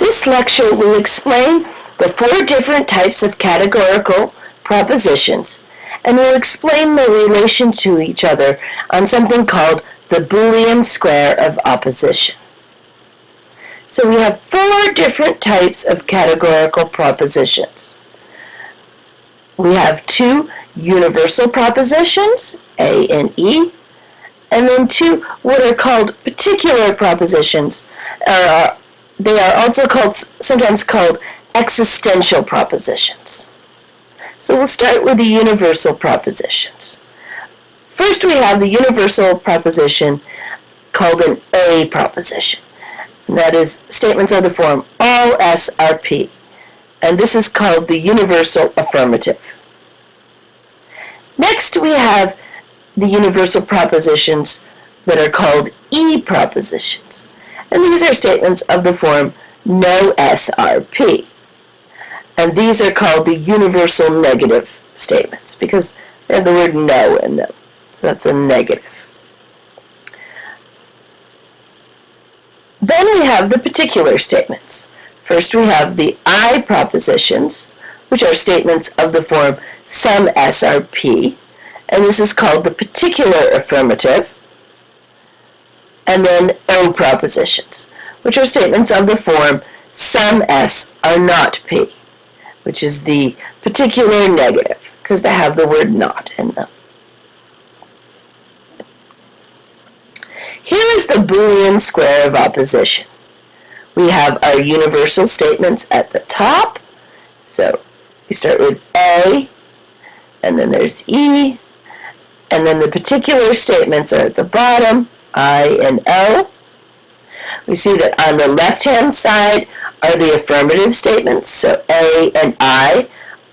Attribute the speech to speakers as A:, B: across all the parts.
A: This lecture will explain the 4 different types of categorical propositions, and will explain their relation to each other on something called the Boolean square of opposition. So we have 4 different types of categorical propositions. We have 2 universal propositions, A and E, and then 2 what are called particular propositions. They are also sometimes called existential propositions. So we'll start with the universal propositions. First we have the universal proposition called an A proposition. And that is statements of the form all S are P. And this is called the universal affirmative. Next we have the universal propositions that are called E propositions. And these are statements of the form no S are P. And these are called the universal negative statements because they have the word no in them. So that's a negative. Then we have the particular statements. First we have the I propositions, which are statements of the form some S are P, and this is called the particular affirmative. And then O propositions, which are statements of the form some S are not P, which is the particular negative, because they have the word not in them. Here is the Boolean square of opposition. We have our universal statements at the top. So we start with A, and then there's E, and then the particular statements are at the bottom, I and O. We see that on the left-hand side are the affirmative statements, so A and I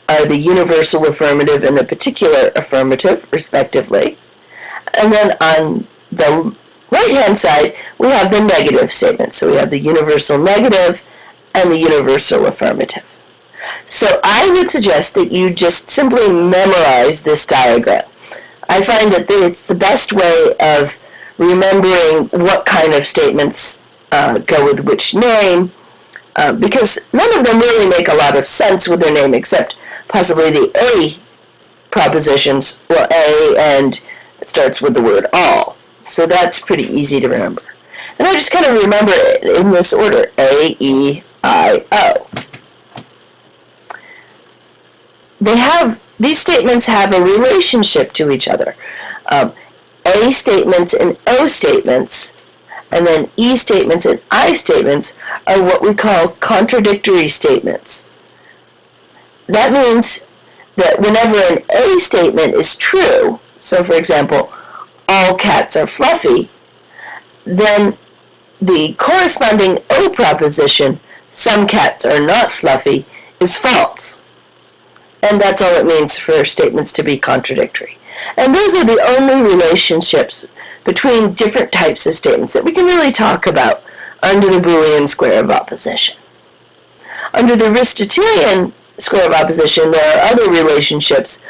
A: are the universal affirmative and the particular affirmative, respectively. And then on the right-hand side, we have the negative statements, so we have the universal negative and the universal affirmative. So I would suggest that you just simply memorize this diagram. I find that it's the best way of remembering what kind of statements go with which name, because none of them really make a lot of sense with their name except possibly the A propositions, well, A, and it starts with the word all. So that's pretty easy to remember. And I just kind of remember it in this order, A, E, I, O. These statements have a relationship to each other. A statements and O statements, and then E statements and I statements are what we call contradictory statements. That means that whenever an A statement is true, so for example, all cats are fluffy, then the corresponding O proposition, some cats are not fluffy, is false. And that's all it means for statements to be contradictory. And those are the only relationships between different types of statements that we can really talk about under the Boolean square of opposition. Under the Aristotelian square of opposition, there are other relationships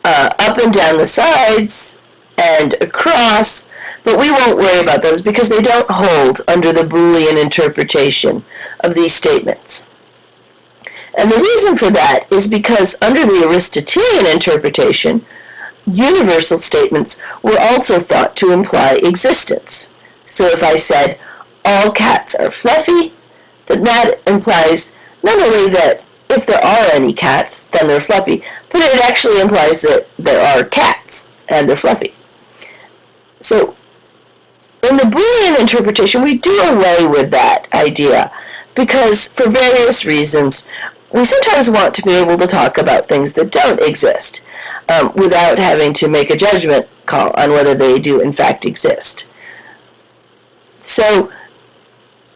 A: up and down the sides and across, but we won't worry about those because they don't hold under the Boolean interpretation of these statements. And the reason for that is because under the Aristotelian interpretation, universal statements were also thought to imply existence. So if I said, all cats are fluffy, then that implies not only that if there are any cats, then they're fluffy, but it actually implies that there are cats and they're fluffy. So in the Boolean interpretation, we do away with that idea because for various reasons, we sometimes want to be able to talk about things that don't exist without having to make a judgment call on whether they do in fact exist. So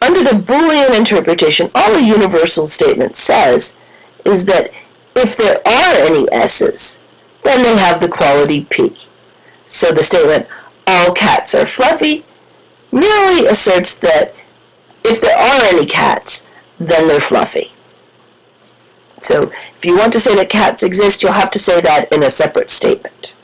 A: under the Boolean interpretation, all a universal statement says is that if there are any S's, then they have the quality P. So the statement, all cats are fluffy, merely asserts that if there are any cats, then they're fluffy. So if you want to say that cats exist, you'll have to say that in a separate statement.